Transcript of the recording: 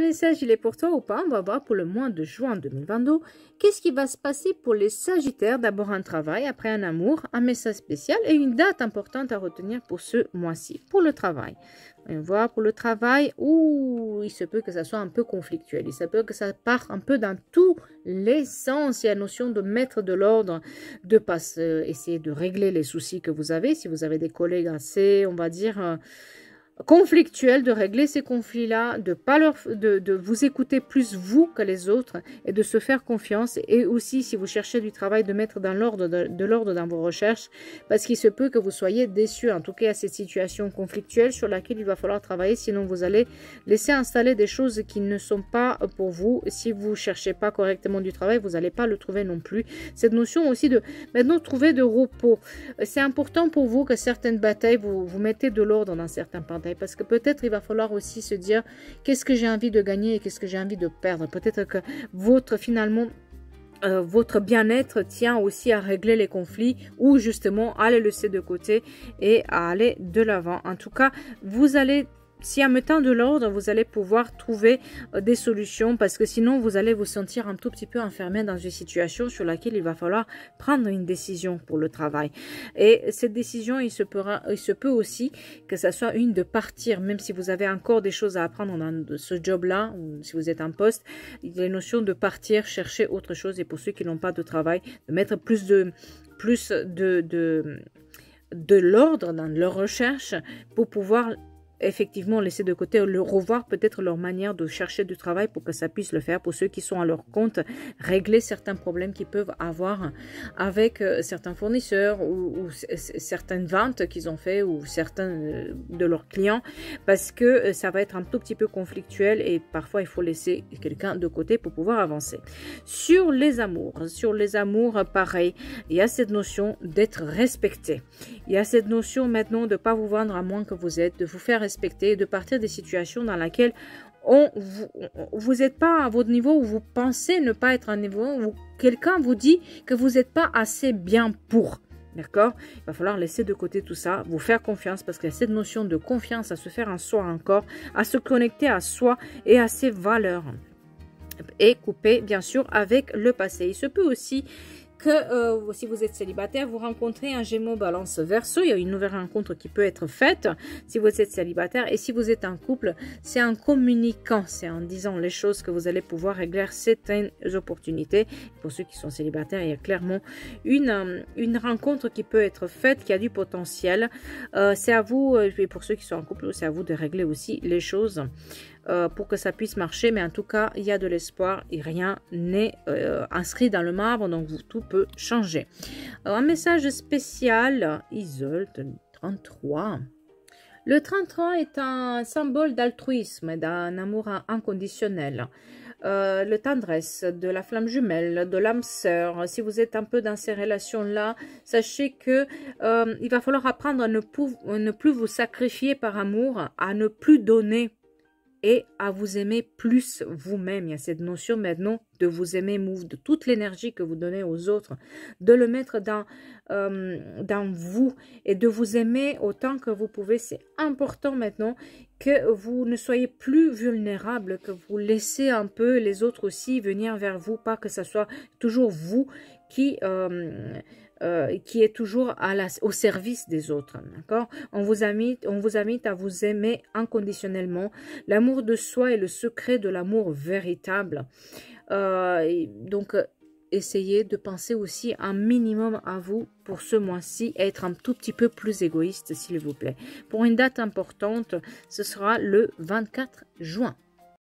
message, il est pour toi ou pas? On va voir pour le mois de juin 2022. Qu'est-ce qui va se passer pour les Sagittaires? D'abord un travail, après un amour, un message spécial et une date importante à retenir pour ce mois-ci. Pour le travail. On va voir pour le travail où il se peut que ça soit un peu conflictuel. Il se peut que ça parte un peu dans tous les sens. Il y a la notion de mettre de l'ordre, de pas essayer de régler les soucis que vous avez. Si vous avez des collègues assez, on va dire... conflictuel, de régler ces conflits-là, de vous écouter plus vous que les autres et de se faire confiance. Et aussi, si vous cherchez du travail, de mettre dans l'ordre de l'ordre dans vos recherches, parce qu'il se peut que vous soyez déçus. En tout cas, à cette situation conflictuelle sur laquelle il va falloir travailler, sinon vous allez laisser installer des choses qui ne sont pas pour vous. Si vous ne cherchez pas correctement du travail, vous n'allez pas le trouver non plus. Cette notion aussi de maintenant trouver de repos. C'est important pour vous que certaines batailles, vous mettez de l'ordre dans certains batailles. Parce que peut-être il va falloir aussi se dire qu'est-ce que j'ai envie de gagner et qu'est-ce que j'ai envie de perdre. Peut-être que finalement votre bien-être tient aussi à régler les conflits ou justement à les laisser de côté et à aller de l'avant. En tout cas, vous allez... Si en mettant de l'ordre, vous allez pouvoir trouver des solutions parce que sinon, vous allez vous sentir un tout petit peu enfermé dans une situation sur laquelle il va falloir prendre une décision pour le travail. Et cette décision, il se peut aussi que ça soit une de partir, même si vous avez encore des choses à apprendre dans ce job-là, ou si vous êtes en poste, il y a une notion de partir, chercher autre chose. Et pour ceux qui n'ont pas de travail, de mettre plus de l'ordre dans leur recherche pour pouvoir effectivement laisser de côté, revoir peut-être leur manière de chercher du travail pour que ça puisse le faire. Pour ceux qui sont à leur compte, régler certains problèmes qu'ils peuvent avoir avec certains fournisseurs ou certaines ventes qu'ils ont fait ou certains de leurs clients, parce que ça va être un tout petit peu conflictuel et parfois il faut laisser quelqu'un de côté pour pouvoir avancer. Sur les amours, pareil, il y a cette notion d'être respecté. Il y a cette notion maintenant de ne pas vous vendre à moins que vous êtes, de vous faire respecter, de partir des situations dans lesquelles vous n'êtes pas à votre niveau, où vous pensez ne pas être à un niveau, où quelqu'un vous dit que vous n'êtes pas assez bien pour. D'accord? Il va falloir laisser de côté tout ça, vous faire confiance, parce qu'il y a cette notion de confiance à se faire en soi encore, à se connecter à soi et à ses valeurs. Et couper, bien sûr, avec le passé. Il se peut aussi que si vous êtes célibataire, vous rencontrez un Gémeaux Balance Verseau. Il y a une nouvelle rencontre qui peut être faite si vous êtes célibataire. Et si vous êtes en couple, c'est en communiquant, c'est en disant les choses que vous allez pouvoir régler certaines opportunités. Pour ceux qui sont célibataires, il y a clairement une rencontre qui peut être faite, qui a du potentiel. C'est à vous, et pour ceux qui sont en couple, c'est à vous de régler aussi les choses pour que ça puisse marcher. Mais en tout cas, il y a de l'espoir et rien n'est inscrit dans le marbre, donc tout peut changer. Un message spécial, Isolde 33. Le 33 est un symbole d'altruisme et d'un amour inconditionnel. Le tendresse, de la flamme jumelle, de l'âme sœur. Si vous êtes un peu dans ces relations-là, sachez que il va falloir apprendre à ne plus vous sacrifier par amour, à ne plus donner et à vous aimer plus vous-même. Il y a cette notion maintenant de vous aimer, de toute l'énergie que vous donnez aux autres, de le mettre dans vous et de vous aimer autant que vous pouvez. C'est important maintenant que vous ne soyez plus vulnérable, que vous laissez un peu les autres aussi venir vers vous, pas que ce soit toujours vous qui est toujours au service des autres, d'accord? On vous invite à vous aimer inconditionnellement. L'amour de soi est le secret de l'amour véritable. Donc, essayez de penser aussi un minimum à vous pour ce mois-ci, être un tout petit peu plus égoïste, s'il vous plaît. Pour une date importante, ce sera le 24 juin.